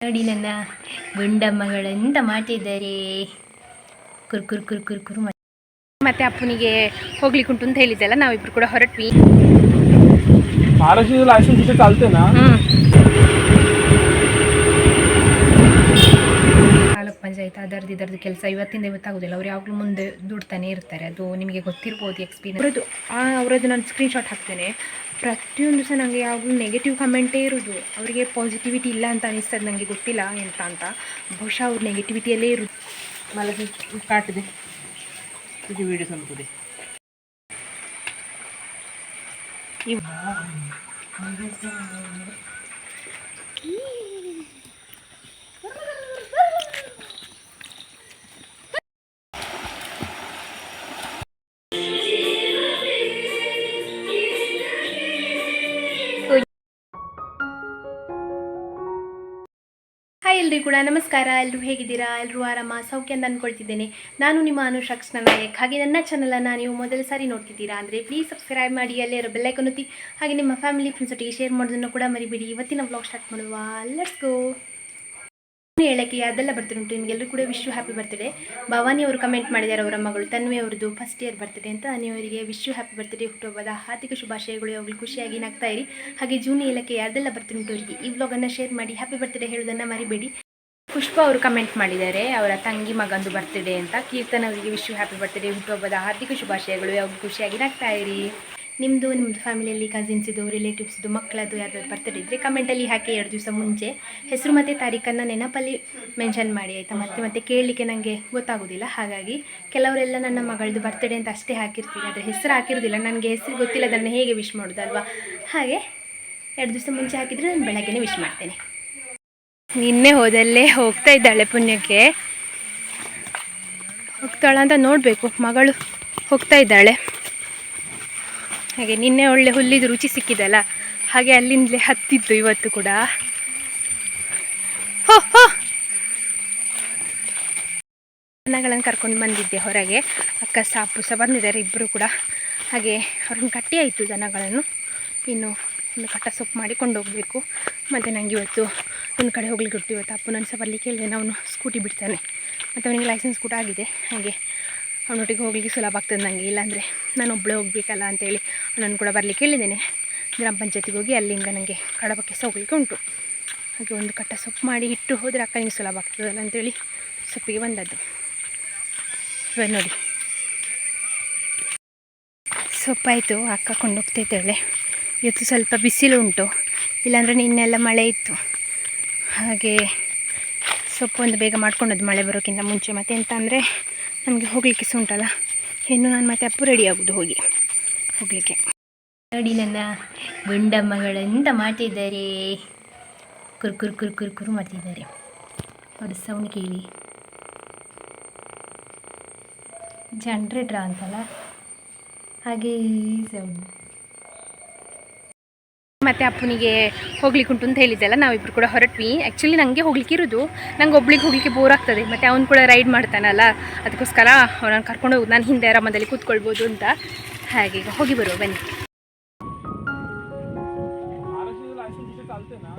ನೋಡಿ ನನ್ನ ಗುಂಡಮ್ಮಗಳೆಂತ ಮಾಡ್ತಿದ್ದಾರೆ. ಕುರ್ಕುರು ಕುರ್ಕುರು ಕುರು ಮತ್ತೆ ಅಪ್ಪನಿಗೆ ಹೋಗ್ಲಿಕ್ಕೆ ಉಂಟು ಅಂತ ಹೇಳಿದ್ದೆಲ್ಲ, ನಾವಿಬ್ರು ಕೂಡ ಹೊರಟ್ವಿ. महाराष्ट्र लायसन्स इथे चालते ना. ತಾಲೂಕ್ ಪಂಚಾಯತ್ ಅದರದ್ದು ಕೆಲಸ ಇವತ್ತಿಂದ ಇವತ್ತಾಗೋದಿಲ್ಲ. ಅವ್ರು ಯಾವಾಗಲೂ ಮುಂದೆ ದುಡ್ತಾನೆ ಇರ್ತಾರೆ. ಅದು ನಿಮಗೆ ಗೊತ್ತಿರ್ಬೋದು ಎಕ್ಸ್ಪೀರಿಯನ್ಸ್. ಅವರದ್ದು ನಾನು ಸ್ಕ್ರೀನ್ಶಾಟ್ ಹಾಕ್ತೇನೆ. ಪ್ರತಿಯೊಂದು ಸಹ ನನಗೆ ಯಾವಾಗಲೂ ನೆಗೆಟಿವ್ ಕಮೆಂಟೇ ಇರೋದು. ಅವರಿಗೆ ಪಾಸಿಟಿವಿಟಿ ಇಲ್ಲ ಅಂತ ಅನಿಸ್ತದೆ. ನನಗೆ ಗೊತ್ತಿಲ್ಲ ಎಂತ ಅಂತ. ಬಹುಶಃ ಅವ್ರು ನೆಗೆಟಿವಿಟಿಯಲ್ಲೇ ಇರೋದು. मला काट दे तुझी व्हिडिओ संपू दे. ಹಾಯ್ ಎಲ್ರಿಗೂ ಕೂಡ ನಮಸ್ಕಾರ. ಎಲ್ಲರೂ ಹೇಗಿದ್ದೀರಾ? ಎಲ್ಲರೂ ಆರಾಮ ಸೌಖ್ಯ ಅಂತ ಅಂದ್ಕೊಳ್ತಿದ್ದೇನೆ. ನಾನು ನಿಮ್ಮ ಅನುಷಾಕ್ಷಣ ನಾಯಕ್. ಹಾಗೆ ನನ್ನ ಚಾನಲನ್ನು ನೀವು ಮೊದಲ ಸಾರಿ ನೋಡ್ತಿದ್ದೀರಾ ಅಂದರೆ ಪ್ಲೀಸ್ ಸಬ್ಸ್ಕ್ರೈಬ್ ಮಾಡಿ, ಅಲ್ಲೇ ಇರೋ ಬೆಲ್ಲೈಕನ್ ಒತ್ತಿ. ಹಾಗೆ ನಿಮ್ಮ ಫ್ಯಾಮಿಲಿ ಫ್ರೆಂಡ್ಸ್ ಒಟ್ಟಿಗೆ ಶೇರ್ ಮಾಡೋದನ್ನು ಕೂಡ ಮರಿಬೇಡಿ. ಇವತ್ತಿನ ವ್ಲಾಗ್ ಸ್ಟಾರ್ಟ್ ಮಾಡುವ. Let's go. ಹೇಳಕ್ಕೆ ಅದೆಲ್ಲ ಬರ್ತಿದೆ ಉಂಟು. ನಿಮಗೆಲ್ಲರೂ ಕೂಡ ವಿಶ್ ಹ್ಯಾಪಿ ಬರ್ತ್ಡೇ. ಭವಾನಿ ಅವರು ಕಮೆಂಟ್ ಮಾಡಿದ್ದಾರೆ, ಅವರ ಮಗಳು ತನ್ವಿ ಅವ್ರದ್ದು ಫಸ್ಟ್ ಇಯರ್ ಬರ್ತ್ಡೇ ಅಂತ. ಅವರಿಗೆ ವಿಶ್ ಹ್ಯಾಪಿ ಬರ್ತ್ಡೇ, ಹುಟ್ಟುಹಬ್ಬದ ಹಾರ್ದಿಕ ಶುಭಾಶಯಗಳು. ಅವುಗಳು ಖುಷಿಯಾಗಿ ನಗ್ತಾ ಇರಿ. ಹಾಗೆ ಜೂನ್ ಹೇಳಕ್ಕೆ ಯಾರ್ದೆಲ್ಲ ಬರ್ತ್ಡೇ ಉಂಟು ಅವರಿಗೆ ಈ ವ್ಲಾಗನ್ನು ಶೇರ್ ಮಾಡಿ, ಹ್ಯಾಪಿ ಬರ್ತ್ಡೇ ಹೇಳೋದನ್ನು ಮರಿಬೇಡಿ. ಪುಷ್ಪ ಅವರು ಕಮೆಂಟ್ ಮಾಡಿದ್ದಾರೆ, ಅವರ ತಂಗಿ ಮಗಂದು ಬರ್ತ್ಡೇ ಅಂತ. ಕೀರ್ತನ ಅವರಿಗೆ ವಿಶ್ ಹ್ಯಾಪಿ ಬರ್ತ್ಡೇ, ಹುಟ್ಟುಹಬ್ಬದ ಹಾರ್ದಿಕ ಶುಭಾಶಯಗಳು. ಅವು ಖುಷಿಯಾಗಿ ನಗ್ತಾ ಇರಿ. ನಿಮ್ಮದು ಫ್ಯಾಮಿಲಿಯಲ್ಲಿ ಕಸಿನ್ಸಿದು, ರಿಲೇಟಿವ್ಸ್ದು, ಮಕ್ಕಳದು ಯಾವ್ದಾದ್ರು ಬರ್ತ್ಡೇ ಇದ್ದರೆ ಕಮೆಂಟಲ್ಲಿ ಹಾಕಿ 2 ದಿವಸ ಮುಂಚೆ ಹೆಸರು ಮತ್ತು ತಾರೀಖನ್ನು ನೆನಪಲ್ಲಿ ಮೆನ್ಷನ್ ಮಾಡಿ ಆಯಿತಾ. ಮತ್ತೆ ಕೇಳಲಿಕ್ಕೆ ನನಗೆ ಗೊತ್ತಾಗೋದಿಲ್ಲ. ಹಾಗಾಗಿ ಕೆಲವರೆಲ್ಲ ನನ್ನ ಮಗಳದು ಬರ್ತ್ಡೇ ಅಂತ ಅಷ್ಟೇ ಹಾಕಿರ್ತೀವಿ, ಆದರೆ ಹೆಸರು ಹಾಕಿರೋದಿಲ್ಲ. ನನಗೆ ಹೆಸರು ಗೊತ್ತಿಲ್ಲ, ಅದನ್ನು ಹೇಗೆ ವಿಶ್ ಮಾಡೋದಲ್ವಾ. ಹಾಗೆ 2 ದಿವಸ ಮುಂಚೆ ಹಾಕಿದರೆ ನಾನು ಬೆಳಗ್ಗೆ ವಿಶ್ ಮಾಡ್ತೇನೆ. ನಿನ್ನೆ ಹೋದಲ್ಲೇ ಹೋಗ್ತಾ ಇದ್ದಾಳೆ ಪುಣ್ಯಕ್ಕೆ. ಹೋಗ್ತಾಳ ಅಂತ ನೋಡಬೇಕು. ಮಗಳು ಹೋಗ್ತಾ ಇದ್ದಾಳೆ. ಹಾಗೆ ನಿನ್ನೆ ಒಳ್ಳೆ ಹುಲ್ಲಿದು ರುಚಿ ಸಿಕ್ಕಿದಲ್ಲ, ಹಾಗೆ ಅಲ್ಲಿಂದಲೇ ಹತ್ತಿದ್ದು ಇವತ್ತು ಕೂಡ. ಹೋ ಹೋ ದನಗಳನ್ನು ಕರ್ಕೊಂಡು ಬಂದಿದ್ದೆ ಹೊರಗೆ. ಅಕ್ಕ ಸಾಪು ಸಹ ಬಂದಿದ್ದಾರೆ ಇಬ್ಬರು ಕೂಡ. ಹಾಗೆ ಅವ್ರನ್ನ ಕಟ್ಟಿ ಆಯಿತು ದನಗಳನ್ನು. ಇನ್ನು ಒಂದು ಕಟ್ಟ ಸೊಪ್ಪು ಮಾಡಿ ಕೊಂಡೋಗಬೇಕು. ಮತ್ತು ನನಗೆ ಇವತ್ತು ಒಂದು ಕಡೆ ಹೋಗ್ಲಿಕ್ಕೆ ಉಂಟು. ಇವತ್ತು ಅಪ್ಪು ನನ್ನ ಸಹ ಬರಲಿಕ್ಕೆ ಹೇಳಿದೆ. ಅವನು ಸ್ಕೂಟಿ ಬಿಡ್ತಾನೆ ಮತ್ತು ಅವನಿಗೆ ಲೈಸೆನ್ಸ್ ಕೂಡ ಆಗಿದೆ. ಹಾಗೆ ಅವನೊಟ್ಟಿಗೆ ಹೋಗಲಿಕ್ಕೆ ಸುಲಭ ಆಗ್ತದೆ ನನಗೆ. ಇಲ್ಲಾಂದರೆ ನಾನು ಒಬ್ಬಳೇ ಹೋಗಬೇಕಲ್ಲ ಅಂತೇಳಿ ಅವನನ್ನು ಕೂಡ ಬರಲಿಕ್ಕೆ ಹೇಳಿದ್ದೇನೆ. ಗ್ರಾಮ ಪಂಚಾಯತಿಗೆ ಹೋಗಿ ಅಲ್ಲಿಂದ ನನಗೆ ಕಡಬಕ್ಕೆ ಸಹ ಹೋಗಲಿಕ್ಕೆ ಉಂಟು. ಹಾಗೆ ಒಂದು ಕಟ್ಟ ಸೊಪ್ಪು ಮಾಡಿ ಇಟ್ಟು ಹೋದರೆ ಅಕ್ಕನಿಗೆ ಸುಲಭ ಆಗ್ತದಲ್ಲ ಅಂತೇಳಿ ಸೊಪ್ಪಿಗೆ ಬಂದದ್ದು. ಇವಾಗ ನೋಡಿ ಸೊಪ್ಪಾಯಿತು, ಅಕ್ಕ ಕೊಂಡೋಗ್ತೈತಾಳೆ. ಇವತ್ತು ಸ್ವಲ್ಪ ಬಿಸಿಲು ಉಂಟು, ಇಲ್ಲಾಂದರೆ ನಿನ್ನೆಲ್ಲ ಮಳೆ ಇತ್ತು. ಹಾಗೆ ಸೊಪ್ಪು ಒಂದು ಬೇಗ ಮಾಡ್ಕೊಂಡದ್ದು ಮಳೆ ಬರೋಕ್ಕಿಂತ ಮುಂಚೆ. ಮತ್ತು ಎಂತ ಅಂದರೆ ನಮಗೆ ಹೋಗಲಿಕ್ಕೆ ಸಹ ಉಂಟಲ್ಲ. ಇನ್ನು ನಾನು ಮತ್ತೆ ಅಪ್ಪು ರೆಡಿ ಆಗೋದು ಹೋಗಲಿಕ್ಕೆ. ನೋಡಿ ನನ್ನ ಗುಂಡಮ್ಮಗಳೆಂತ ಮಾಡ್ತಿದ್ದಾರೆ. ಕುರ್ಕುರು ಕುರ್ಕುರು ಕುರು ಮಾಡ್ತಿದ್ದಾರೆ. ಅವ್ರ ಸೌಂಡ್ ಕೇಳಿ. ಜನ್ರೇಟ್ರ ಅಂತಲ್ಲ, ಹಾಗೆ ಸೌಂಡ್. ಮತ್ತು ಅಪ್ಪನಿಗೆ ಹೋಗ್ಲಿಕ್ಕೆ ಉಂಟು ಅಂತ ಹೇಳಿದ್ದೆಲ್ಲ, ನಾವಿಬ್ರು ಕೂಡ ಹೊರಟ್ವಿ. ಆ್ಯಕ್ಚುಲಿ ನನಗೆ ಹೋಗ್ಲಿಕ್ಕೆ ಇರೋದು, ನಂಗೆ ಒಬ್ಳಿಗೆ ಹೋಗಲಿಕ್ಕೆ ಬೋರ್ ಆಗ್ತದೆ. ಮತ್ತು ಅವ್ನು ಕೂಡ ರೈಡ್ ಮಾಡ್ತಾನಲ್ಲ, ಅದಕ್ಕೋಸ್ಕರ ಅವನನ್ನು ಕರ್ಕೊಂಡು ಹೋಗೋದು. ನಾನು ಹಿಂದೆ ಆರಾಮದಲ್ಲಿ ಕೂತ್ಕೊಳ್ಬೋದು ಅಂತ. ಹಾಗೆ ಈಗ ಹೋಗಿ ಬರುವ ಬನ್ನಿ. महाराष्ट्र लायसन्स इथे चालते ना.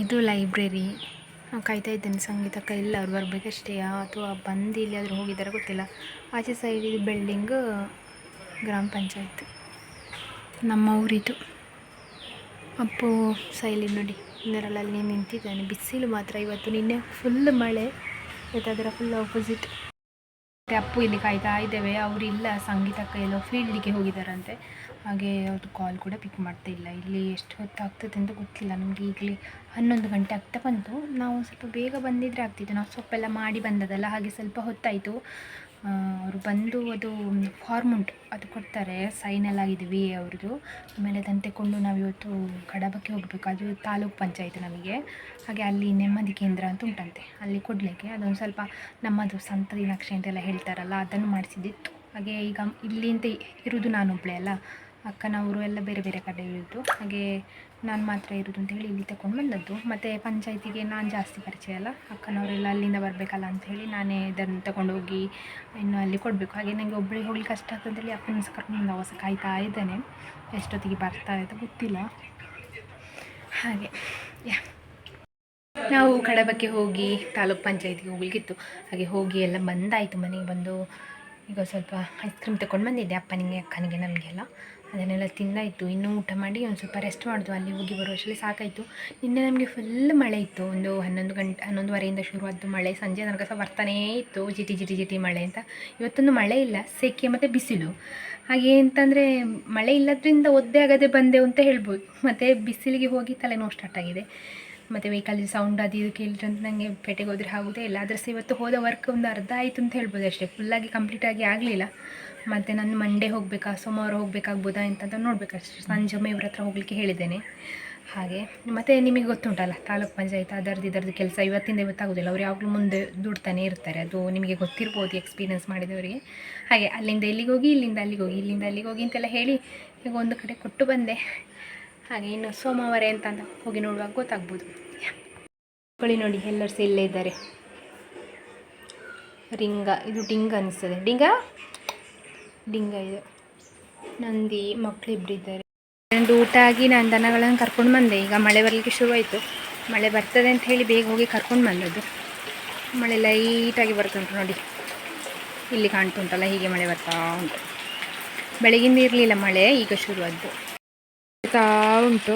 ಇದು ಲೈಬ್ರರಿ. ನಾನು ಕಾಯ್ತಾ ಇದ್ದೇನೆ ಸಂಗೀತಕ್ಕ. ಇಲ್ಲ ಅವ್ರು ಬರಬೇಕಷ್ಟೇ, ಅಥವಾ ಬಂದು ಇಲ್ಲಿ ಆದರೂ ಹೋಗಿದ್ದಾರೆ ಗೊತ್ತಿಲ್ಲ. ಆಚೆ ಸೈಡ್ ಇದು ಬಿಲ್ಡಿಂಗ್ ಗ್ರಾಮ ಪಂಚಾಯತ್ ನಮ್ಮ ಊರಿದು. ಅಪ್ಪು ಸೈಲಿ ನೋಡಿ ಇನ್ನರಲ್ಲಿ ನಿಂತಿದ್ದಾನೆ. ಬಿಸಿಲು ಮಾತ್ರ ಇವತ್ತು. ನಿನ್ನೆ ಫುಲ್ ಮಳೆ, ಇವತ್ತು ಅದರ ಫುಲ್ ಆಪೋಸಿಟ್. ಅಪ್ಪು ಇಲ್ಲಿ ಕಾಯ್ತಾ ಇದ್ದೇವೆ. ಅವರಿಲ್ಲ, ಸಂಗೀತಕ್ಕ ಎಲ್ಲೋ ಫೀಲ್ಡಿಗೆ ಹೋಗಿದ್ದಾರಂತೆ. ಹಾಗೆ ಅವ್ರದ್ದು ಕಾಲ್ ಕೂಡ ಪಿಕ್ ಮಾಡ್ತಾ ಇಲ್ಲ. ಇಲ್ಲಿ ಎಷ್ಟು ಹೊತ್ತಾಗ್ತದೆ ಅಂತ ಗೊತ್ತಿಲ್ಲ ನಮಗೆ. ಈಗಲೇ 11 ಗಂಟೆ ಆಗ್ತಾ ಬಂತು. ನಾವು ಸ್ವಲ್ಪ ಬೇಗ ಬಂದಿದ್ದರೆ ಆಗ್ತಿತ್ತು. ನಾವು ಸೊಪ್ಪೆಲ್ಲ ಮಾಡಿ ಬಂದದಲ್ಲ, ಹಾಗೆ ಸ್ವಲ್ಪ ಹೊತ್ತಾಯಿತು. ಅವರು ಬಂದು ಅದು ಫಾರ್ಮ್ ಉಂಟು, ಅದು ಕೊಡ್ತಾರೆ, ಸೈನ್ ಎಲ್ಲ ಆಗಿದೆ ವಿ ಎ ಅವ್ರದ್ದು. ಆಮೇಲೆ ಅದನ್ನು ತಗೊಂಡು ನಾವು ಇವತ್ತು ಕಡಬಕ್ಕೆ ಹೋಗಬೇಕು, ಅದು ತಾಲೂಕು ಪಂಚಾಯತ್ ನಮಗೆ. ಹಾಗೆ ಅಲ್ಲಿ ನೆಮ್ಮದಿ ಕೇಂದ್ರ ಅಂತ ಉಂಟಂತೆ, ಅಲ್ಲಿ ಕೊಡಲಿಕ್ಕೆ ಅದೊಂದು ಸ್ವಲ್ಪ ನಮ್ಮದು ಸಂತತಿ ನಕ್ಷೆ ಅಂತೆಲ್ಲ ಹೇಳ್ತಾರಲ್ಲ, ಅದನ್ನು ಮಾಡಿಸಿದ್ದಿತ್ತು. ಹಾಗೆ ಈಗ ಇಲ್ಲಿ ಅಂತ ಇರೋದು ನಾನೊಬ್ಬಳೇ ಅಲ್ಲ, ಅಕ್ಕನವರು ಎಲ್ಲ ಬೇರೆ ಬೇರೆ ಕಡೆ ಇರೋದು, ಹಾಗೆ ನಾನು ಮಾತ್ರ ಇರೋದು ಅಂತ ಹೇಳಿ ಇಲ್ಲಿ ತಗೊಂಡು ಬಂದದ್ದು. ಮತ್ತು ಪಂಚಾಯತಿಗೆ ನಾನು ಜಾಸ್ತಿ ಪರಿಚಯ ಅಲ್ಲ, ಅಕ್ಕನವರೆಲ್ಲ ಅಲ್ಲಿಂದ ಬರಬೇಕಲ್ಲ ಅಂತ ಹೇಳಿ ನಾನೇ ಇದನ್ನು ತಗೊಂಡೋಗಿ ಇನ್ನು ಅಲ್ಲಿ ಕೊಡಬೇಕು. ಹಾಗೆ ನನಗೆ ಒಬ್ಬಳಿಗೆ ಹೋಗ್ಲಿಕ್ಕೆ ಕಷ್ಟ ಆಗ್ತಂತೇಳಿ ಅಪ್ಪನ ಕರ್ಕೊಂಡು ಅವಸ ಕಾಯ್ತಾ ಇದ್ದೇನೆ, ಎಷ್ಟೊತ್ತಿಗೆ ಬರ್ತಾರೆ ಅಂತ ಗೊತ್ತಿಲ್ಲ. ಹಾಗೆ ನಾವು ಕಡಬಕ್ಕೆ ಹೋಗಿ ತಾಲೂಕು ಪಂಚಾಯತಿಗೆ ಹೋಗ್ಲಿಕ್ಕಿತ್ತು. ಹಾಗೆ ಹೋಗಿ ಎಲ್ಲ ಬಂದಾಯಿತು, ಮನೆಗೆ ಬಂದು ಈಗ ಸ್ವಲ್ಪ ಐಸ್ ಕ್ರೀಮ್ ತಗೊಂಡು ಬಂದಿದ್ದೆ ಅಪ್ಪನಿಗೆ ಅಕ್ಕನಿಗೆ ನಮಗೆಲ್ಲ. ಅದನ್ನೆಲ್ಲ ತಿಂದಾಯಿತು, ಇನ್ನೂ ಊಟ ಮಾಡಿ ಒಂದು ಸ್ವಲ್ಪ ರೆಸ್ಟ್ ಮಾಡೋದು. ಅಲ್ಲಿ ಹೋಗಿ ಬರುವಷ್ಟರಲ್ಲಿ ಸಾಕಾಯಿತು. ನಿನ್ನೆ ನಮಗೆ ಫುಲ್ ಮಳೆ ಇತ್ತು, ಒಂದು 11:30 ಶುರುವಾದ್ದು ಮಳೆ, ಸಂಜೆ ತನಕ ಸಹ ಬರ್ತಾನೇ ಇತ್ತು, ಜಿಟಿ ಜಿಟಿ ಜಿಟಿ ಮಳೆ ಅಂತ. ಇವತ್ತೊಂದು ಮಳೆ ಇಲ್ಲ, ಸೆಕೆ ಮತ್ತು ಬಿಸಿಲು. ಹಾಗೆ ಅಂತಂದರೆ ಮಳೆ ಇಲ್ಲದ್ರಿಂದ ಒದ್ದೆ ಆಗದೆ ಬಂದೆವು ಅಂತ ಹೇಳ್ಬೋದು. ಮತ್ತು ಬಿಸಿಲಿಗೆ ಹೋಗಿ ತಲೆನೋವು ಸ್ಟಾರ್ಟ್ ಆಗಿದೆ. ಮತ್ತು ವೆಹಿಕಲ್ ಸೌಂಡ್ ಅದು ಇದು ಕೇಳಿದ್ರೆ ಅಂತ ನನಗೆ ಪೇಟೆಗೆ ಹೋದರೆ ಆಗೋದೇ ಇಲ್ಲ. ಆದರೆ ಸಹ ಇವತ್ತು ಹೋದ ವರ್ಕ್ ಒಂದು ಅರ್ಧ ಆಯಿತು ಅಂತ ಹೇಳ್ಬೋದು ಅಷ್ಟೇ, ಫುಲ್ಲಾಗಿ ಕಂಪ್ಲೀಟಾಗಿ ಆಗಲಿಲ್ಲ. ಮತ್ತು ನಾನು ಮಂಡೇ ಹೋಗಬೇಕಾ ಸೋಮವಾರ ಹೋಗಬೇಕಾಗ್ಬೋದಾ ಅಂತ ನೋಡಬೇಕಷ್ಟೇ. ಸಂಜೆ ಇವ್ರ ಹತ್ರ ಹೋಗಲಿಕ್ಕೆ ಹೇಳಿದ್ದೇನೆ. ಹಾಗೆ ಮತ್ತು ನಿಮಗೆ ಗೊತ್ತುಂಟಲ್ಲ ತಾಲೂಕು ಪಂಚಾಯತ್ ಅದರದ್ದು ಕೆಲಸ ಇವತ್ತಿಂದ ಇವತ್ತಾಗೋದಿಲ್ಲ, ಅವ್ರು ಯಾವಾಗಲೂ ಮುಂದೆ ದುಡ್ತಾನೆ ಇರ್ತಾರೆ, ಅದು ನಿಮಗೆ ಗೊತ್ತಿರ್ಬೋದು ಎಕ್ಸ್ಪೀರಿಯನ್ಸ್ ಮಾಡಿದವರಿಗೆ. ಹಾಗೆ ಅಲ್ಲಿಂದ ಇಲ್ಲಿಗೆ ಹೋಗಿ, ಇಲ್ಲಿಂದ ಅಲ್ಲಿಗೆ ಹೋಗಿ, ಇಲ್ಲಿಂದ ಅಲ್ಲಿಗೆ ಹೋಗಿ ಅಂತೆಲ್ಲ ಹೇಳಿ ಈಗ ಒಂದು ಕಡೆ ಕೊಟ್ಟು ಬಂದೆ. ಹಾಗೆ ಇನ್ನು ಸೋಮವಾರ ಅಂತ ಹೋಗಿ ನೋಡುವಾಗ ಗೊತ್ತಾಗ್ಬೋದು. ನೋಡಿ ಎಲ್ಲರೂ ಸಹ ಇಲ್ಲೇ ಇದ್ದಾರೆ. ಇದು ಡಿಂಗ ಅನಿಸ್ತದೆ, ಡಿಂಗ ಇದೆ, ನಂದಿ ಮಕ್ಕಳಿಬ್ಬರಿದ್ದಾರೆ. ಒಂದು ಊಟ ಆಗಿ ನಾನು ದನಗಳನ್ನು ಕರ್ಕೊಂಡು ಬಂದೆ. ಈಗ ಮಳೆ ಬರಲಿಕ್ಕೆ ಶುರುವಾಯಿತು, ಮಳೆ ಬರ್ತದೆ ಅಂತ ಹೇಳಿ ಬೇಗ ಹೋಗಿ ಕರ್ಕೊಂಡು ಬಂದದ್ದು. ಮಳೆ ಲೈಟಾಗಿ ಬರ್ತುಂಟು ನೋಡಿ, ಇಲ್ಲಿ ಕಾಣ್ತುಂಟಲ್ಲ, ಹೀಗೆ ಮಳೆ ಬರ್ತಾ ಉಂಟು. ಬೆಳಗಿಂದ ಇರಲಿಲ್ಲ ಮಳೆ, ಈಗ ಶುರುವಾದ್ದು ಉಂಟು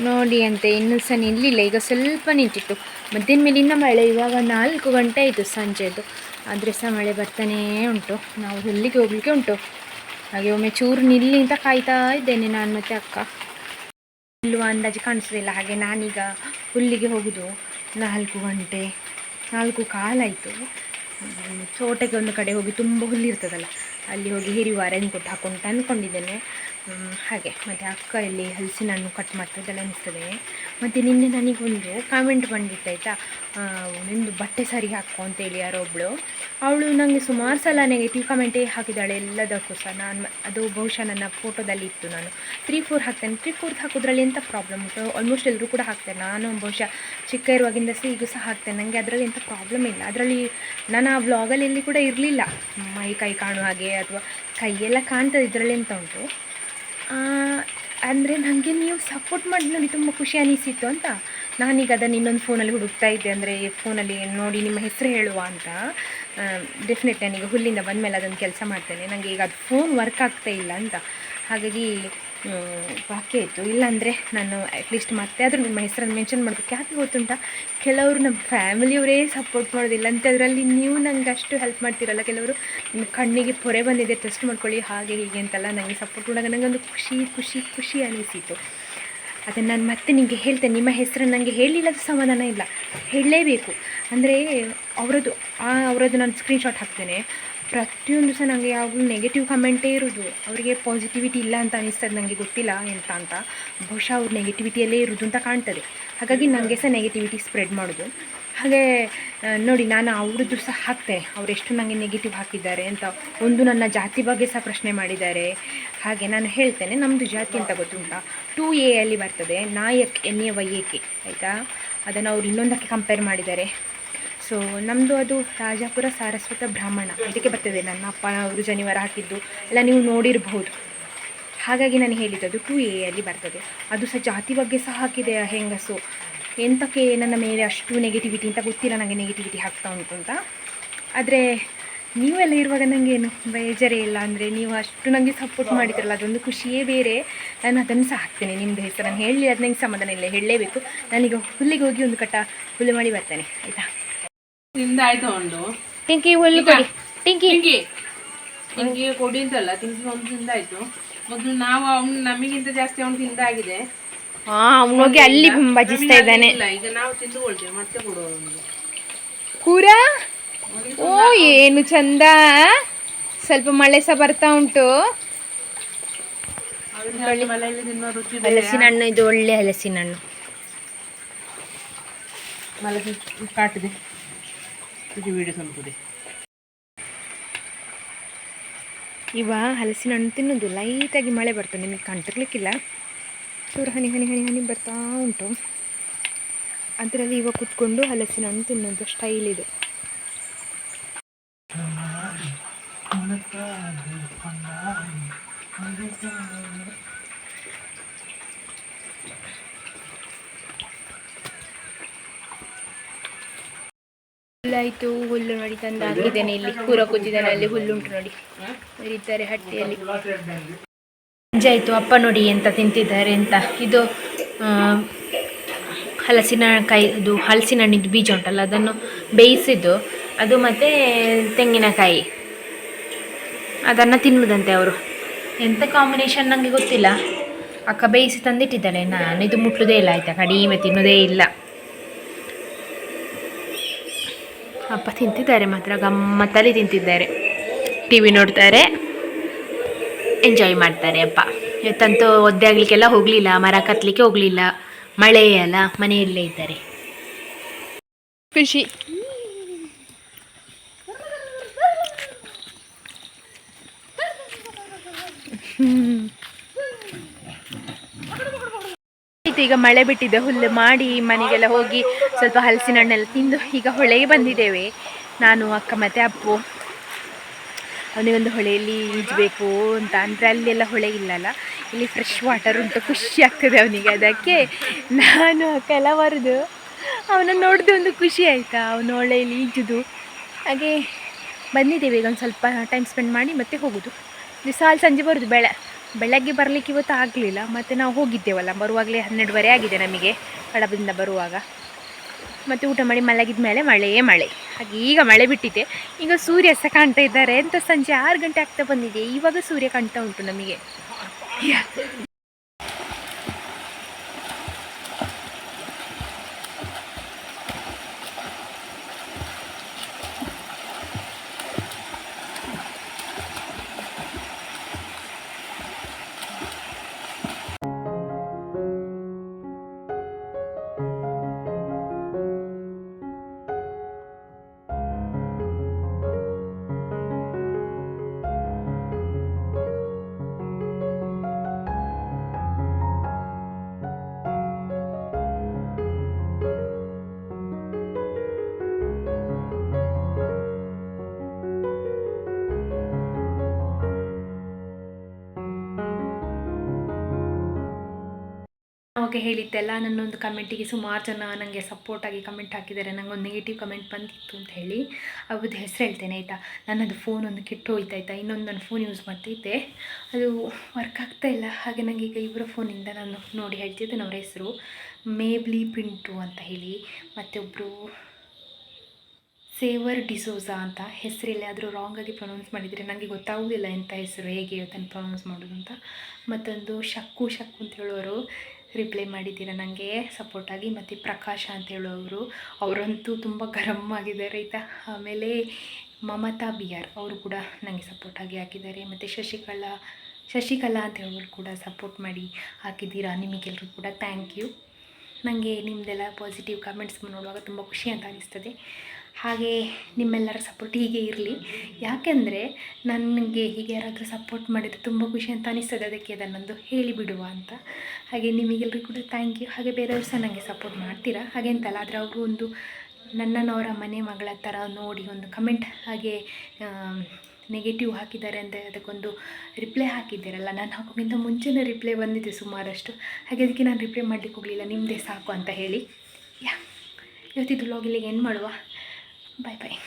ನೋಡಿ. ಅಂತೆ ಇನ್ನೂ ಸಹ ನಿಲ್ಲಿಲ್ಲ, ಈಗ ಸ್ವಲ್ಪ ನಿಂತಿತ್ತು. ಮಧ್ಯಾಹ್ನ ಮೇಲಿನ ಮಳೆ, ಇವಾಗ 4 ಗಂಟೆ ಆಯಿತು ಸಂಜೆದು, ಆದರೆ ಸಹ ಮಳೆ ಬರ್ತಾನೇ ಉಂಟು. ನಾವು ಹುಲ್ಲಿಗೆ ಹೋಗಲಿಕ್ಕೆ ಉಂಟು. ಹಾಗೆ ಒಮ್ಮೆ ಚೂರು ನಿಲ್ಲಿ ಅಂತ ಕಾಯ್ತಾ ಇದ್ದೇನೆ ನಾನು ಮತ್ತು ಅಕ್ಕ. ನಿಲ್ಲುವ ಅಂದಾಜು ಕಾಣಿಸೋದಿಲ್ಲ. ಹಾಗೆ ನಾನೀಗ ಹುಲ್ಲಿಗೆ ಹೋಗೋದು 4 ಗಂಟೆ 4:15 ಆಯಿತು. ತೋಟಕ್ಕೆ ಒಂದು ಕಡೆ ಹೋಗಿ ತುಂಬ ಹುಲ್ಲಿರ್ತದಲ್ಲ, ಅಲ್ಲಿ ಹೋಗಿ ಹಿರಿಯುವ ರೆನ್ ಕೊಟ್ಟು ಹಾಕೊಂಡು ಅಂದ್ಕೊಂಡಿದ್ದೇನೆ. ಹಾಗೆ ಮತ್ತು ಅಕ್ಕ ಇಲ್ಲಿ ಹಲಸಿನ ಹಣ್ಣು ಕಟ್ ಮಾಡ್ತಿದ್ದೆಲ್ಲ ಅನಿಸ್ತದೆ. ಮತ್ತು ನಿನ್ನೆ ನನಗೊಂದು ಕಾಮೆಂಟ್ ಬಂದಿತ್ತಾಯ್ತಾ, ನಿಮ್ಮದು ಬಟ್ಟೆ ಸರಿ ಹಾಕೋ ಅಂತೇಳಿ ಯಾರೋ ಒಬ್ಬಳು. ಅವಳು ನನಗೆ ಸುಮಾರು ಸಲ ನೆಗೆಟಿವ್ ಕಮೆಂಟೇ ಹಾಕಿದ್ದಾಳೆ ಎಲ್ಲದಕ್ಕೂ ಸಹ. ನಾನು ಅದು ಬಹುಶಃ ನನ್ನ ಫೋಟೋದಲ್ಲಿ ಇತ್ತು, ನಾನು 3-4 ಹಾಕ್ತೇನೆ. 3-4 ಹಾಕೋದ್ರಲ್ಲಿ ಎಂಥ ಪ್ರಾಬ್ಲಮ್ ಉಂಟು, ಆಲ್ಮೋಸ್ಟ್ ಎಲ್ಲರೂ ಕೂಡ ಹಾಕ್ತೇನೆ. ನಾನು ಬಹುಶಃ ಚಿಕ್ಕ ಇರುವಾಗಿಂದ ಸಹ ಈಗ ಸಹ ಹಾಕ್ತೇನೆ, ನನಗೆ ಅದರಲ್ಲಿ ಎಂಥ ಪ್ರಾಬ್ಲಮ್ ಇಲ್ಲ. ಅದರಲ್ಲಿ ನಾನು ಆ ವ್ಲಾಗಲ್ಲಿ ಎಲ್ಲಿ ಕೂಡ ಇರಲಿಲ್ಲ, ಕೈ ಕಾಣುವ ಹಾಗೆ ಅಥವಾ ಕೈಯೆಲ್ಲ ಕಾಣ್ತದೆ, ಇದರಲ್ಲಿ ಎಂತ ಉಂಟು ಅಂದರೆ ನನಗೆ ನೀವು ಸಪೋರ್ಟ್ ಮಾಡಿ ನನಗೆ ತುಂಬ ಖುಷಿ ಅನಿಸಿತ್ತು ಅಂತ ನಾನೀಗ ಅದನ್ನು ಇನ್ನೊಂದು ಫೋನಲ್ಲಿ ಹುಡುಕ್ತಾ ಇದ್ದೆ. ಅಂದರೆ ಫೋನಲ್ಲಿ ನೋಡಿ ನಿಮ್ಮ ಹೆಸರು ಹೇಳುವ ಅಂತ. ಡೆಫಿನೆಟ್ಲಿ ನಾನೀಗ ಹುಲ್ಲಿಂದ ಬಂದಮೇಲೆ ಅದನ್ನು ಕೆಲಸ ಮಾಡ್ತೇನೆ. ನನಗೆ ಈಗ ಅದು ಫೋನ್ ವರ್ಕ್ ಆಗ್ತಾ ಇಲ್ಲ ಅಂತ, ಹಾಗಾಗಿ ಬಾಕಿ ಆಯಿತು. ಇಲ್ಲಾಂದರೆ ನಾನು ಅಟ್ಲೀಸ್ಟ್ ಮತ್ತೆ ಆದರೂ ನಿಮ್ಮ ಹೆಸರನ್ನು ಮೆನ್ಷನ್ ಮಾಡಬೇಕು. ಯಾಕೆ ಗೊತ್ತುಂಟ, ಕೆಲವರು ನಮ್ಮ ಫ್ಯಾಮಿಲಿಯವರೇ ಸಪೋರ್ಟ್ ಮಾಡೋದಿಲ್ಲ ಅಂತ, ಅದರಲ್ಲಿ ನೀವು ನನಗೆ ಅಷ್ಟು ಹೆಲ್ಪ್ ಮಾಡ್ತೀರಲ್ಲ. ಕೆಲವರು ನಿಮ್ಮ ಕಣ್ಣಿಗೆ ಪೊರೆ ಬಂದಿದೆ, ಟೆಸ್ಟ್ ಮಾಡ್ಕೊಳ್ಳಿ ಹಾಗೆ ಹೀಗೆ ಅಂತೆಲ್ಲ ನನಗೆ ಸಪೋರ್ಟ್ ಕೊಡಾಗ ನನಗೊಂದು ಖುಷಿ ಅನಿಸಿತು. ಅದನ್ನು ನಾನು ಮತ್ತೆ ನಿಮಗೆ ಹೇಳ್ತೇನೆ. ನಿಮ್ಮ ಹೆಸರನ್ನು ನನಗೆ ಹೇಳಿಲ್ಲದ ಸಮಾಧಾನ ಇಲ್ಲ, ಹೇಳಲೇಬೇಕು. ಅಂದರೆ ಅವರದ್ದು ನಾನು ಸ್ಕ್ರೀನ್ಶಾಟ್ ಹಾಕ್ತೇನೆ. ಪ್ರತಿಯೊಂದು ಸಹ ನನಗೆ ಯಾವಾಗಲೂ ನೆಗೆಟಿವ್ ಕಮೆಂಟೇ ಇರೋದು, ಅವರಿಗೆ ಪಾಸಿಟಿವಿಟಿ ಇಲ್ಲ ಅಂತ ಅನಿಸ್ತದೆ. ನನಗೆ ಗೊತ್ತಿಲ್ಲ ಎಂತ ಅಂತ, ಬಹುಶಃ ಅವ್ರು ನೆಗೆಟಿವಿಟಿಯಲ್ಲೇ ಇರೋದು ಅಂತ ಕಾಣ್ತದೆ. ಹಾಗಾಗಿ ನನಗೆ ಸಹ ನೆಗೆಟಿವಿಟಿ ಸ್ಪ್ರೆಡ್ ಮಾಡೋದು. ಹಾಗೆ ನೋಡಿ, ನಾನು ಅವ್ರದ್ದು ಸಹ ಹಾಕ್ತೇನೆ, ಅವರೆಷ್ಟು ನನಗೆ ನೆಗೆಟಿವ್ ಹಾಕಿದ್ದಾರೆ ಅಂತ. ಒಂದು ನನ್ನ ಜಾತಿ ಬಗ್ಗೆ ಸಹ ಪ್ರಶ್ನೆ ಮಾಡಿದ್ದಾರೆ. ಹಾಗೆ ನಾನು ಹೇಳ್ತೇನೆ, ನಮ್ಮದು ಜಾತಿ ಅಂತ ಗೊತ್ತುಂಟಾ, 2A ಅಲ್ಲಿ ಬರ್ತದೆ, ನಾಯಕ್ NAYK ಆಯಿತಾ. ಅದನ್ನು ಅವ್ರು ಇನ್ನೊಂದಕ್ಕೆ ಕಂಪೇರ್ ಮಾಡಿದ್ದಾರೆ. ಸೊ ನಮ್ಮದು ಅದು ರಾಜಾಪುರ ಸಾರಸ್ವತ ಬ್ರಾಹ್ಮಣ, ಇದಕ್ಕೆ ಬರ್ತದೆ. ನನ್ನ ಅಪ್ಪ ಅವರು ಜನಿವಾರ ಹಾಕಿದ್ದು ಎಲ್ಲ ನೀವು ನೋಡಿರಬಹುದು. ಹಾಗಾಗಿ ನಾನು ಹೇಳಿದ್ದು ಅದು 2A ಅಲ್ಲಿ ಬರ್ತದೆ. ಅದು ಸಹ ಜಾತಿ ಬಗ್ಗೆ ಸಹ ಹಾಕಿದೆ ಆ ಹೆಂಗಸು. ಎಂತಕ್ಕೆ ನನ್ನ ಮೇಲೆ ಅಷ್ಟು ನೆಗೆಟಿವಿಟಿ ಅಂತ ಗೊತ್ತಿಲ್ಲ, ನನಗೆ ನೆಗೆಟಿವಿಟಿ ಹಾಕ್ತಾ ಉಂಟು ಅಂತ. ಆದರೆ ನೀವೆಲ್ಲ ಇರುವಾಗ ನನಗೇನು ಬೇಜಾರೇ ಇಲ್ಲ. ಅಂದರೆ ನೀವು ಅಷ್ಟು ನನಗೆ ಸಪೋರ್ಟ್ ಮಾಡಿದ್ರಲ್ಲ, ಅದೊಂದು ಖುಷಿಯೇ ಬೇರೆ. ನಾನು ಅದನ್ನು ಸಹ ಹಾಕ್ತೇನೆ, ನಿಮ್ಮದು ಹೆಸರು ನಾನು ಹೇಳಿ, ಅದು ನನಗೆ ಸಮಾಧಾನ ಇಲ್ಲ, ಹೇಳಲೇಬೇಕು. ನಾನೀಗ ಹುಲ್ಲಿಗೆ ಹೋಗಿ ಒಂದು ಕಟ್ಟ ಹುಲ್ಲು ಮಾಡಿ ಬರ್ತೇನೆ, ಆಯಿತಾ. ತಿಂದಾಯ್ತು ಒಂದು ಟಿಂಕಿ ಹುಲ್ಲು ಕೊಡಿ, ಟಿಂಕಿ ಕೊಡಿ ಅಂತಲ್ಲ, ತಿಂಕಿ ಒಂದು ತಿಂದಾಯ್ತು. ಮೊದಲು ನಾವು ಅವ್ನು ನಮಗಿಂತ ಜಾಸ್ತಿ ಅವನು ತಿಂದಾಗಿದೆ. ಅವನೋಗಿ ಅಲ್ಲಿ ಭಜಿಸ್ತಾ ಇದ್ದಾನೆ. ಈಗ ನಾವು ತಿಂದುಕೊಳ್ತೇವೆ, ಮತ್ತೆ ಕೊಡುವ ಅವನಿಗೆ. ಕೂರ ಓ ಏನು ಚಂದ, ಸ್ವಲ್ಪ ಮಳೆ ಸಹ ಬರ್ತಾ ಉಂಟು. ಮಳೆಯಲ್ಲಿ ತಿನ್ನೋ ರುಚಿ ಹಲಸಿನ ಹಣ್ಣು ಇದು ಒಳ್ಳೆ ಹಲಸಿನ ಹಣ್ಣು. ಮಳೆ ಕಾಟಿದೆ ಇದು ವೀಡಿಯೋ ಸಂಪುದೆ. ಇವ ಹಲಸಿನ ಹಣ್ಣು ತಿನ್ನೋದು ಲೈಟಾಗಿ ಮಳೆ ಬರ್ತದೆ, ನಿಮಗೆ ಕಂಟಿರ್ಲಿಕ್ಕಿಲ್ಲ, ಚೂರು ಹನಿ ಹನಿ ಹನಿ ಹನಿ ಬರ್ತಾ ಉಂಟು. ಅದರಲ್ಲಿ ಇವಾಗ ಕುತ್ಕೊಂಡು ಹಲಸಿನ ಹಣ್ಣು ತಿನ್ನೋದು ಸ್ಟೈಲ್ ಇದು. ಹುಲ್ಲಾಯಿತು, ಹುಲ್ಲು ನೋಡಿ ತಂದು ಹಾಕಿದ್ದೇನೆ. ಇಲ್ಲಿ ಕೂರ ಕೂತಿದ್ದಾನೆ, ಅಲ್ಲಿ ಹುಲ್ಲುಂಟು ನೋಡಿ, ಇದ್ದಾರೆ ಹಟ್ಟಿಯಲ್ಲಿ. ಸಂಜೆ ಆಯಿತು, ಅಪ್ಪ ನೋಡಿ ಎಂತ ತಿಂತಿದ್ದಾರೆ ಅಂತ. ಇದು ಹಲಸಿನಕಾಯಿ, ಇದು ಹಲಸಿನ ಹಣ್ಣಿದ್ದು ಬೀಜ ಉಂಟಲ್ಲ, ಅದನ್ನು ಬೇಯಿಸಿದ್ದು ಅದು, ಮತ್ತು ತೆಂಗಿನಕಾಯಿ ಅದನ್ನು ತಿನ್ನುವುದಂತೆ ಅವರು. ಎಂಥ ಕಾಂಬಿನೇಷನ್ ನನಗೆ ಗೊತ್ತಿಲ್ಲ. ಅಕ್ಕ ಬೇಯಿಸಿ ತಂದಿಟ್ಟಿದ್ದಾಳೆ, ನಾನು ಇದು ಮುಟ್ಟುವುದೇ ಇಲ್ಲ ಆಯಿತಾ, ಕಡಿಮೆ ತಿನ್ನೋದೇ ಇಲ್ಲ. ಅಪ್ಪ ತಿಂತಿದ್ದಾರೆ ಮಾತ್ರ, ಗಮ್ಮತ್ತಲ್ಲಿ ತಿಂತಿದ್ದಾರೆ, ಟಿ ವಿ ನೋಡ್ತಾರೆ, ಎಂಜಾಯ್ ಮಾಡ್ತಾರೆ ಅಪ್ಪ. ಇವತ್ತಂತೂ ಒದ್ದೆ ಆಗಲಿಕ್ಕೆಲ್ಲ ಹೋಗಲಿಲ್ಲ, ಮರ ಕತ್ತಲಿಕ್ಕೆ ಹೋಗಲಿಲ್ಲ, ಮಳೆ ಅಲ್ಲ, ಮನೆಯಲ್ಲೇ ಇದ್ದಾರೆ. ಖುಷಿ. ಆಯಿತು, ಈಗ ಮಳೆ ಬಿಟ್ಟಿದೆ, ಹುಲ್ಲು ಮಾಡಿ ಮನೆಗೆಲ್ಲ ಹೋಗಿ ಸ್ವಲ್ಪ ಹಲಸಿನ ಹಣ್ಣೆಲ್ಲ ತಿಂದು ಈಗ ಹೊಳೆಗೆ ಬಂದಿದ್ದೇವೆ, ನಾನು ಅಕ್ಕ ಮತ್ತು ಅಪ್ಪು. ಅವನಿಗೊಂದು ಹೊಳೆಯಲ್ಲಿ ಈಜಬೇಕು ಅಂತ, ಅಂದರೆ ಅಲ್ಲೆಲ್ಲ ಹೊಳೆ ಇಲ್ಲಲ್ಲ, ಇಲ್ಲಿ ಫ್ರೆಶ್ ವಾಟರ್ ಉಂಟು, ಖುಷಿ ಆಗ್ತದೆ ಅವನಿಗೆ. ಅದಕ್ಕೆ ನಾನು ಅಕ್ಕ ಎಲ್ಲ ಬರೋದು, ಅವನನ್ನು ನೋಡಿದೆ ಒಂದು ಖುಷಿ ಆಯಿತಾ, ಅವನು ಹೊಳೆಯಲ್ಲಿ ಈಜುದು. ಹಾಗೆ ಬಂದಿದ್ದೇವೆ, ಈಗ ಒಂದು ಸ್ವಲ್ಪ ಟೈಮ್ ಸ್ಪೆಂಡ್ ಮಾಡಿ ಮತ್ತೆ ಹೋಗೋದು. ದಿವಸ ಸಂಜೆ ಬರೋದು, ಬೆಳಗ್ಗೆ ಬರಲಿಕ್ಕೆ ಇವತ್ತು ಆಗಲಿಲ್ಲ, ಮತ್ತು ನಾವು ಹೋಗಿದ್ದೇವಲ್ಲ, ಬರುವಾಗಲೇ 12:30 ಆಗಿದೆ ನಮಗೆ ಕಡಬದಿಂದ ಬರುವಾಗ. ಮತ್ತು ಊಟ ಮಾಡಿ ಮಲಗಿದ ಮೇಲೆ ಮಳೆ. ಹಾಗೆ ಈಗ ಮಳೆ ಬಿಟ್ಟಿದೆ, ಈಗ ಸೂರ್ಯ ಸಹ ಕಾಣ್ತಾ ಇದ್ದಾರೆ ಅಂತ. ಸಂಜೆ 6 ಗಂಟೆ ಆಗ್ತಾ ಬಂದಿದೆ, ಇವಾಗ ಸೂರ್ಯ ಕಾಣ್ತಾ ಉಂಟು ನಮಗೆ. ಓಕೆ, ಹೇಳಿದ್ದೆಲ್ಲ ನನ್ನೊಂದು ಕಮೆಂಟಿಗೆ ಸುಮಾರು ಜನ ನನಗೆ ಸಪೋರ್ಟಾಗಿ ಕಮೆಂಟ್ ಹಾಕಿದ್ದಾರೆ. ನನಗೊಂದು ನೆಗೆಟಿವ್ ಕಮೆಂಟ್ ಬಂದಿತ್ತು ಅಂತ ಹೇಳಿ, ಅವ್ರದ್ದು ಹೆಸರು ಹೇಳ್ತೇನೆ ಆಯಿತಾ. ನನ್ನದು ಫೋನ್ ಒಂದು ಕೆಟ್ಟು ಹೋಯ್ತು ಆಯಿತಾ, ಇನ್ನೊಂದು ನಾನು ಫೋನ್ ಯೂಸ್ ಮಾಡ್ತಿದ್ದೆ, ಅದು ವರ್ಕ್ ಆಗ್ತಾಯಿಲ್ಲ. ಹಾಗೆ ನನಗೆ ಈಗ ಇವರ ಫೋನಿಂದ ನಾನು ನೋಡಿ ಹೇಳ್ತಿದ್ದೇನೆ. ಅವರ ಹೆಸರು ಮೇಬ್ಲಿ ಪಿಂಟು ಅಂತ ಹೇಳಿ, ಮತ್ತು ಒಬ್ಬರು ಸೇವರ್ ಡಿಸೋಜಾ ಅಂತ ಹೆಸರಿಲ್ಲ, ಆದರೂ ರಾಂಗಾಗಿ ಪ್ರೊನೌನ್ಸ್ ಮಾಡಿದರೆ ನನಗೆ ಗೊತ್ತಾಗೋದಿಲ್ಲ ಎಂಥ ಹೆಸರು, ಹೇಗೆ ಅದನ್ನು ಪ್ರೊನೌನ್ಸ್ ಮಾಡೋದು ಅಂತ. ಮತ್ತೊಂದು ಶಕ್ಕು ಅಂತ ಹೇಳೋರು ರಿಪ್ಲೈ ಮಾಡಿದ್ದೀರಾ ನನಗೆ ಸಪೋರ್ಟಾಗಿ. ಮತ್ತು ಪ್ರಕಾಶ ಅಂತ ಹೇಳೋರು, ಅವರಂತೂ ತುಂಬ ಗರಮ್ ಆಗಿದ್ದಾರೆ ಆಯಿತಾ. ಆಮೇಲೆ ಮಮತಾ ಬಿಆರ್ ಅವರು ಕೂಡ ನನಗೆ ಸಪೋರ್ಟಾಗಿ ಹಾಕಿದ್ದಾರೆ. ಮತ್ತು ಶಶಿಕಲಾ ಅಂತ ಹೇಳೋರು ಕೂಡ ಸಪೋರ್ಟ್ ಮಾಡಿ ಹಾಕಿದ್ದೀರಾ. ನಿಮಗೆಲ್ಲರೂ ಕೂಡ ಥ್ಯಾಂಕ್ ಯು. ನನಗೆ ನಿಮ್ಮದೆಲ್ಲ ಪಾಸಿಟಿವ್ ಕಮೆಂಟ್ಸ್ ನೋಡುವಾಗ ತುಂಬ ಖುಷಿ ಅಂತ ಅನಿಸ್ತದೆ. ಹಾಗೆ ನಿಮ್ಮೆಲ್ಲರ ಸಪೋರ್ಟ್ ಹೀಗೆ ಇರಲಿ, ಯಾಕೆಂದರೆ ನನಗೆ ಹೀಗೆ ಯಾರಾದರೂ ಸಪೋರ್ಟ್ ಮಾಡಿದರೆ ತುಂಬ ಖುಷಿ ಅಂತ ಅನಿಸ್ತದೆ, ಅದಕ್ಕೆ ಅದನ್ನೊಂದು ಹೇಳಿಬಿಡುವ ಅಂತ. ಹಾಗೆ ನಿಮಗೆಲ್ಲರಿಗೂ ಕೂಡ ಥ್ಯಾಂಕ್ ಯು. ಹಾಗೆ ಬೇರೆಯವರು ಸಹ ನನಗೆ ಸಪೋರ್ಟ್ ಮಾಡ್ತೀರಾ, ಹಾಗೆ ಅಂತಲ್ಲ, ಆದರೆ ಅವರು ಒಂದು ನನ್ನನ್ನು ಅವರ ಮನೆ ಮಗಳ ಥರ ನೋಡಿ ಒಂದು ಕಮೆಂಟ್ ಹಾಗೆ ನೆಗೆಟಿವ್ ಹಾಕಿದ್ದಾರೆ ಅಂದರೆ ಅದಕ್ಕೊಂದು ರಿಪ್ಲೈ ಹಾಕಿದ್ದೀರಲ್ಲ, ನಾನು ಹಾಕೋಕ್ಕಿಂತ ಮುಂಚೆನೇ ರಿಪ್ಲೈ ಬಂದಿದೆ ಸುಮಾರಷ್ಟು. ಹಾಗೆ ಅದಕ್ಕೆ ನಾನು ರಿಪ್ಲೈ ಮಾಡಲಿಕ್ಕೆ ಹೋಗಲಿಲ್ಲ, ನಿಮ್ಮದೇ ಸಾಕು ಅಂತ ಹೇಳಿ. ಇವತ್ತಿದ್ದು ವ್ಲಾಗ್ ಇಲ್ಲಿಗೆ ಎಂಡ್ ಮಾಡುವ. ಬಾಯ್.